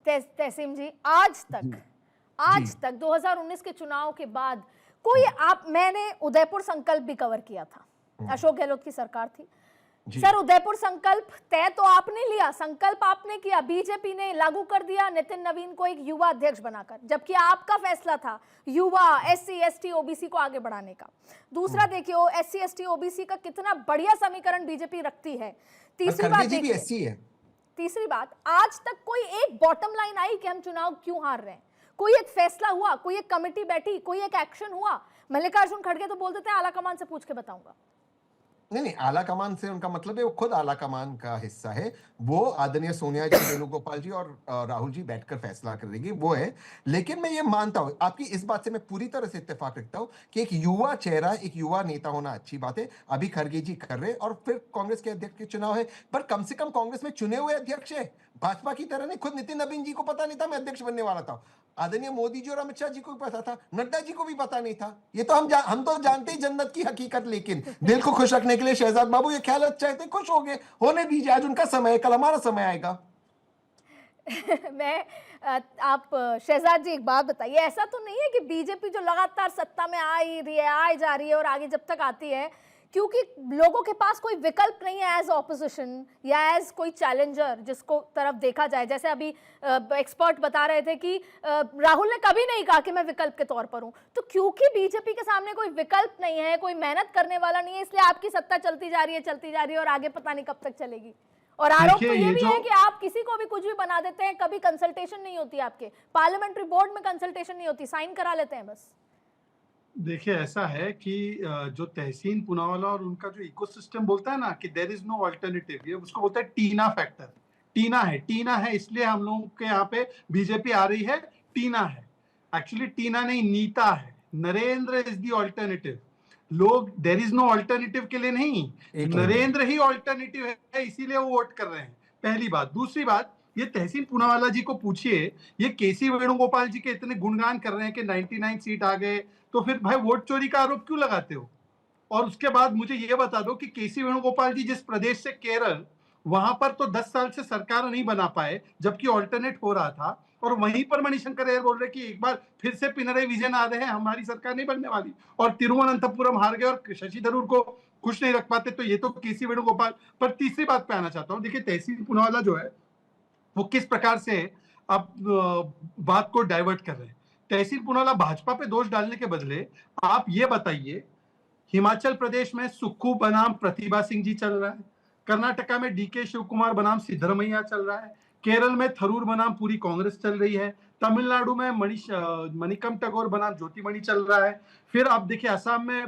तहसीम जी, आज जी तक 2019 के चुनाव के बाद कोई मैंने उदयपुर संकल्प भी कवर किया था, अशोक गहलोत की सरकार थी सर। उदयपुर संकल्प तय तो आपने लिया, संकल्प आपने किया, बीजेपी ने लागू कर दिया नितिन नवीन को एक युवा अध्यक्ष बनाकर, जबकि आपका फैसला था युवा एससी एसटी ओबीसी को आगे बढ़ाने का। दूसरा देखिए एससी एसटी ओबीसी का कितना बढ़िया समीकरण बीजेपी रखती है। तीसरी बात, आज तक कोई एक बॉटम लाइन आई कि हम चुनाव क्यों हार रहे हैं? कोई एक फैसला हुआ, कोई एक कमेटी बैठी, कोई एक एक्शन हुआ? मल्लिकार्जुन खड़गे तो बोल देते हैं आला कमान से पूछ के बताऊंगा। नहीं, आला कमान से उनका मतलब है वो खुद आला कमान का हिस्सा है। वो आदरणीय सोनिया जी, वेणुगोपाल जी और राहुल जी बैठकर फैसला करेंगे, वो है। लेकिन मैं ये मानता हूं, आपकी इस बात से मैं पूरी तरह से इत्तेफाक रखता हूं कि एक युवा चेहरा, एक युवा नेता होना अच्छी बात है। अभी खड़गे जी कर रहे और फिर कांग्रेस के अध्यक्ष के चुनाव है, पर कम से कम कांग्रेस में चुने हुए अध्यक्ष है, भाजपा की तरह नहीं। खुद नितिन नवीन जी को पता नहीं था मैं अध्यक्ष बनने वाला था, आदरणीय मोदी जी और अमित शाह जी को भी पता था, नड्डा जी को भी पता नहीं था। ये तो हम तो जानते ही जन्नत की हकीकत। लेकिन दिल को खुश रखने के लिए शहजाद बाबू ये ख्याल अच्छा है, खुश हो गए, होने दीजिए, आज उनका समय है, कल हमारा समय आएगा। मैं आप शहजाद जी एक बात बताइए, ऐसा तो नहीं है कि बीजेपी जो लगातार सत्ता में आ ही रही है, आए जा रही है और आगे जब तक आती है, क्योंकि लोगों के पास कोई विकल्प नहीं है एज ऑपोजिशन या एज कोई चैलेंजर जिसको तरफ देखा जाए। जैसे अभी एक्सपर्ट बता रहे थे कि राहुल ने कभी नहीं कहा कि मैं विकल्प के तौर पर हूं, तो क्योंकि बीजेपी के सामने कोई विकल्प नहीं है, कोई मेहनत करने वाला नहीं है, इसलिए आपकी सत्ता चलती जा रही है और आगे पता नहीं कब तक चलेगी। और आरोप तो ये भी है कि आप किसी को भी कुछ भी बना देते हैं, कभी कंसल्टेशन नहीं होती, आपके पार्लियामेंट्री बोर्ड में कंसल्टेशन नहीं होती, साइन करा लेते हैं बस। देखिए ऐसा है कि जो तहसीन पूनावाला और उनका जो इकोसिस्टम बोलता है ना कि देयर इज नो अल्टरनेटिव, ये उसको बोलता है टीना फैक्टर। टीना है इसलिए हम लोगों के यहाँ पे बीजेपी आ रही है, टीना है। एक्चुअली टीना नहीं, नीता है। Narendra is the alternative. लोग देयर इज नो अल्टरनेटिव के लिए नहीं, नरेंद्र ही ऑल्टरनेटिव है, इसीलिए वो वोट कर रहे हैं। पहली बात। दूसरी बात, ये तहसीन पूनावाला जी को पूछिए, ये केसी वेणुगोपाल जी के इतने गुणगान कर रहे हैं कि 99 सीट आ गए, तो फिर भाई वोट चोरी का आरोप क्यों लगाते हो? और उसके बाद मुझे ये बता दो कि केसी वेणुगोपाल जी जिस प्रदेश से, केरल, वहां पर तो 10 साल से सरकार नहीं बना पाए, जबकि ऑल्टरनेट हो रहा था, और वहीं पर मणिशंकर अय्यर बोल रहे कि एक बार फिर से पिनरई विजयन आ रहे हैं, हमारी सरकार नहीं बनने वाली, और तिरुवनंतपुरम हार गए और शशि थरूर को खुश नहीं रख पाते। तो ये तो केसी वेणुगोपाल। पर तीसरी बात पे आना चाहता हूँ। देखिए तहसीन पूनावाला जो है वो किस प्रकार से अब बात को डाइवर्ट कर रहे हैं। तहसीन पूनावाला भाजपा पे दोष डालने के बदले आप ये बताइए, हिमाचल प्रदेश में सुक्खू बनाम प्रतिभा सिंह जी चल रहा है, कर्नाटका में डीके शिव कुमार बनाम सिद्धरमैया चल रहा है, केरल में थरूर बनाम पूरी कांग्रेस चल रही है, तमिलनाडु में मणिकम टगोर बनाम ज्योतिमणि चल रहा है, फिर आप देखिए असम में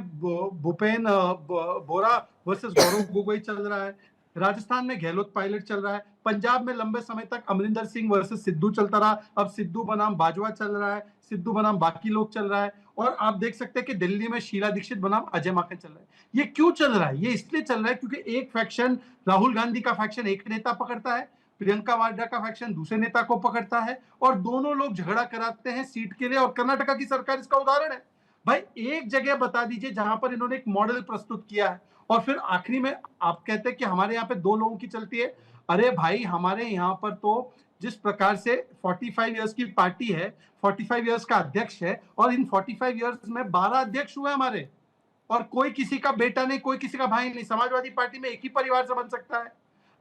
भूपेन बोरा वर्सेस गौरव गोगोई चल रहा है, राजस्थान में गहलोत पायलट चल रहा है, पंजाब में लंबे समय तक अमरिंदर सिंह वर्सेस सिद्धू चलता रहा, अब सिद्धू बनाम बाजवा चल रहा है, सिद्धू बनाम बाकी लोग चल रहा है, और आप देख सकते हैं कि दिल्ली में शीला दीक्षित बनाम अजय माकन चल रहा है। ये क्यों चल रहा है? ये इसलिए चल रहा है क्योंकि एक फैक्शन, राहुल गांधी का फैक्शन एक नेता पकड़ता है, प्रियंका वाड्रा का फैक्शन दूसरे नेता को पकड़ता है, और दोनों लोग झगड़ा कराते हैं सीट के लिए। और कर्नाटका की सरकार इसका उदाहरण है। भाई एक जगह बता दीजिए जहां पर इन्होंने एक मॉडल प्रस्तुत किया है, और फिर आखिरी में आप कहते हैं कि हमारे यहाँ पे 2 लोगों की चलती है। अरे भाई हमारे यहाँ पर तो जिस प्रकार से 45 इयर्स की पार्टी है, 45 इयर्स का अध्यक्ष है, और इन 45 इयर्स में 12 अध्यक्ष हुए हमारे, और कोई किसी का बेटा नहीं, कोई किसी का भाई नहीं। समाजवादी पार्टी में एक ही परिवार से बन सकता है,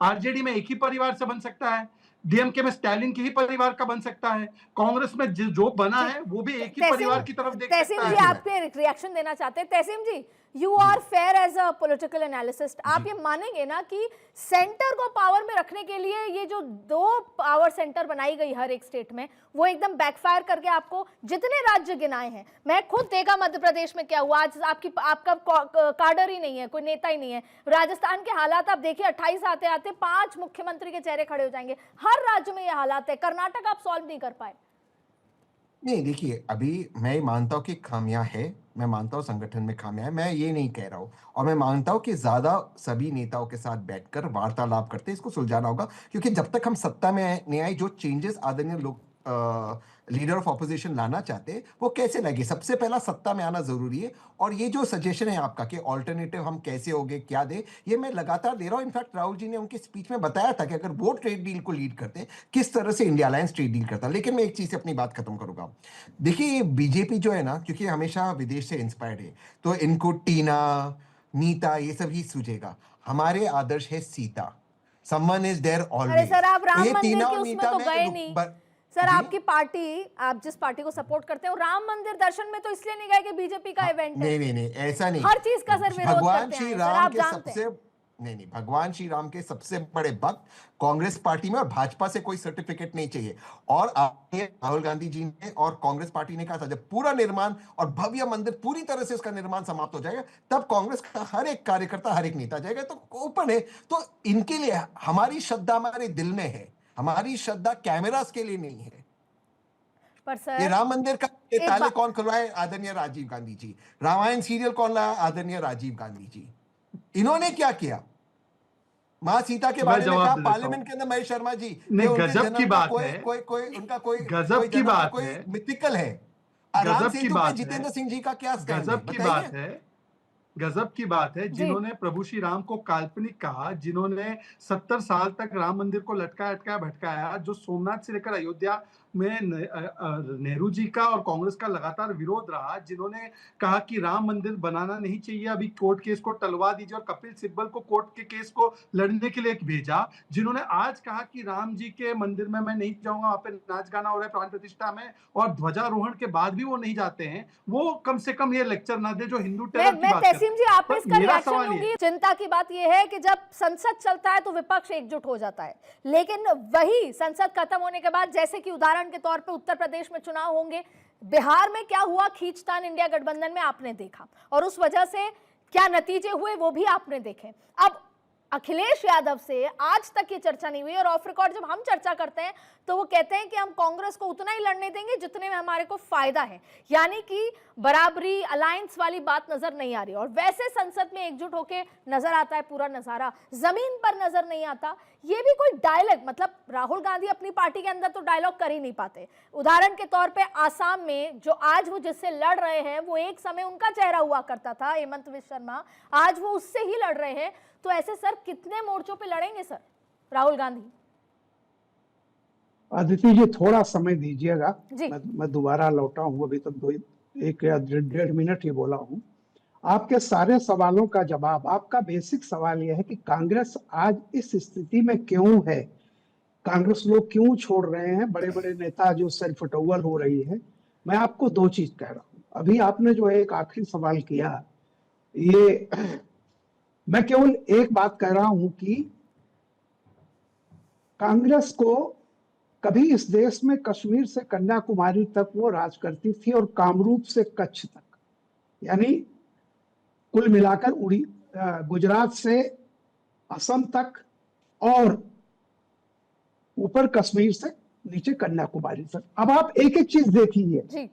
आरजेडी में एक ही परिवार से बन सकता है, डीएमके में स्टालिन के ही परिवार का बन सकता है, कांग्रेस में जो बना है वो भी एक ही परिवार की तरफ देख सकता है। तहसीम जी आप पे रिएक्शन देना चाहते हैं। Tahseem ji, you are fair as a political analyst, आप ये मानेंगे ना कि सेंटर को पावर में रखने के लिए ये जो 2 पावर सेंटर बनाई गई हर एक स्टेट में, वो एकदम बैकफायर करके आपको जितने राज्य गिनाए हैं, मैं खुद देखा मध्य प्रदेश में क्या हुआ। आज आपका कार्डर ही नहीं है, कोई नेता ही नहीं है। राजस्थान के हालात आप देखिए, 28 आते आते 5 मुख्यमंत्री के चेहरे खड़े हो जाएंगे। हर राज्य में ये हालात है। कर्नाटक आप सॉल्व नहीं कर पाए। नहीं देखिए, अभी मैं मानता हूं कि खामियां है, मैं मानता हूं संगठन में खामियां है, मैं ये नहीं कह रहा हूं, और मैं मानता हूं कि ज्यादा सभी नेताओं के साथ बैठकर वार्तालाप करते इसको सुलझाना होगा, क्योंकि जब तक हम सत्ता में नहीं आए, जो चेंजेस आदरणीय लोग लीडर ऑफ ऑपोजिशन लाना चाहते हैं वो कैसे लगे। सबसे पहला सत्ता में आना जरूरी है, और ये जो सजेशन है आपका कि ऑल्टरनेटिव हम कैसे होंगे क्या दे, ये मैं लगातार दे रहा हूँ। इनफैक्ट राहुल जी ने उनकी स्पीच में बताया था कि अगर वो ट्रेड डील को लीड करते हैं किस तरह से इंडिया अलायंस ट्रेड डील करता है। लेकिन मैं एक चीज से अपनी बात खत्म करूंगा। देखिए ये बीजेपी जो है ना, क्योंकि हमेशा विदेश से इंस्पायर्ड है, तो इनको टीना नीता ये सब ही सूझेगा। हमारे आदर्श है सीता, समवन इज देयर अरे ऑलवेज। सर, आप तो राम ये मंदिर टीना के और उसमें नीता तो में गए नहीं सर। जी आपकी पार्टी, आप जिस पार्टी को सपोर्ट करते हैं, वो राम मंदिर दर्शन में तो इसलिए नहीं गए कि बीजेपी का हाँ, इवेंट है। नहीं नहीं नहीं ऐसा नहीं। हर चीज का सर विरोध भगवान करते श्री हैं सर, राम आप के जानते सबसे हैं। नहीं नहीं भगवान श्री राम के सबसे बड़े भक्त कांग्रेस पार्टी में, और भाजपा से कोई सर्टिफिकेट नहीं चाहिए। और आपने राहुल गांधी जी ने और कांग्रेस पार्टी ने कहा था जब पूरा निर्माण और भव्य मंदिर पूरी तरह से उसका निर्माण समाप्त हो जाएगा तब कांग्रेस का हर एक कार्यकर्ता हर एक नेता जाएगा। तो ओपन है। तो इनके लिए हमारी श्रद्धा हमारे दिल में है, हमारी श्रद्धा कैमरास के लिए नहीं है। पर ये सर राम मंदिर का ये एक ताले बात, कौन खुलवाए? आदरणीय राजीव गांधी जी। रामायण सीरियल कौन लाया? आदरणीय राजीव गांधी जी। इन्होंने क्या किया? माँ सीता के मैं बारे में कहा जवाब दे देता हूँ। पार्लियामेंट के अंदर महेश शर्मा जी कि नहीं, उनके गजब की जन्म का बात कोई है, कोई कोई उनका कोई गजब की जन्म का बात कोई है, मिथिकल है। राम गजब की सेतु पे बात है, जितेंद्र सिंह जी का क्या स्टैंड है गजब की बताइए? बात है, गजब की बात है। जी जिन्होंने प्रभु श्री राम को काल्पनिक कहा, जिन्होंने 70 साल तक राम मंदिर को लटकाया अटकाया भटकाया, जो सोमनाथ से लेकर अयोध्या में नेहरू जी का और कांग्रेस का लगातार विरोध रहा, जिन्होंने कहा कि राम मंदिर बनाना नहीं चाहिए, अभी कोर्ट केस को टलवा दीजिए, और कपिल सिब्बल को कोर्ट के केस को लड़ने के लिए भेजा, जिन्होंने आज कहा कि राम जी के मंदिर में मैं नहीं जाऊंगा, वहां पे नाच गाना हो रहा है प्राण प्रतिष्ठा में, और ध्वजारोहण के बाद भी वो नहीं जाते हैं, वो कम से कम ये लेक्चर ना दे जो हिंदू टेरर की मैं बात करते तहसीम जी, हैं। आप पे पर इसका मेरा रिएक्शन सवाल ये लूंगी। चिंता की बात यह है कि जब संसद चलता है तो विपक्ष एकजुट हो जाता है, लेकिन वही संसद खत्म होने के बाद, जैसे कि उदाहरण के तौर पे उत्तर प्रदेश में चुनाव होंगे, बिहार में क्या हुआ, खींचतान इंडिया गठबंधन में आपने देखा, और उस वजह से क्या नतीजे हुए वो भी आपने देखे। अब अखिलेश यादव से आज तक ये चर्चा नहीं हुई, और ऑफ रिकॉर्ड जब हम चर्चा करते हैं तो वो कहते हैं कि हम कांग्रेस को उतना ही लड़ने देंगे जितने में हमारे को फायदा है, यानी कि बराबरी अलायंस वाली बात नजर नहीं आ रही। और वैसे संसद में एकजुट होके नजर आता है पूरा नजारा, जमीन पर नजर नहीं आता। ये भी कोई डायलॉग, मतलब राहुल गांधी अपनी पार्टी के अंदर तो डायलॉग कर ही नहीं पाते। उदाहरण के तौर पे आसाम में जो आज वो जिससे लड़ रहे हैं, वो एक समय उनका चेहरा हुआ करता था, हेमंत विश्व शर्मा, आज वो उससे ही लड़ रहे हैं। तो ऐसे सर कितने मोर्चों पे लड़ेंगे सर राहुल गांधी? अदिति जी थोड़ा समय दीजिएगा, जी मैं दोबारा लौटा हूँ। अभी तक 1 या 1.5 मिनट ही बोला हूँ। आपके सारे सवालों का जवाब, आपका बेसिक सवाल यह है कि कांग्रेस आज इस स्थिति में क्यों है, कांग्रेस लोग क्यों छोड़ रहे हैं, बड़े बड़े नेता जो सेल्फ टोवल हो रही है। मैं आपको 2 चीज कह रहा हूँ। अभी आपने जो एक आखिरी सवाल किया, ये मैं केवल एक बात कह रहा हूं कि कांग्रेस को कभी इस देश में कश्मीर से कन्याकुमारी तक वो राज करती थी, और कामरूप से कच्छ तक, यानी कुल मिलाकर गुजरात से असम तक, और ऊपर कश्मीर से नीचे कन्याकुमारी तक। अब आप एक एक चीज देखिए, जी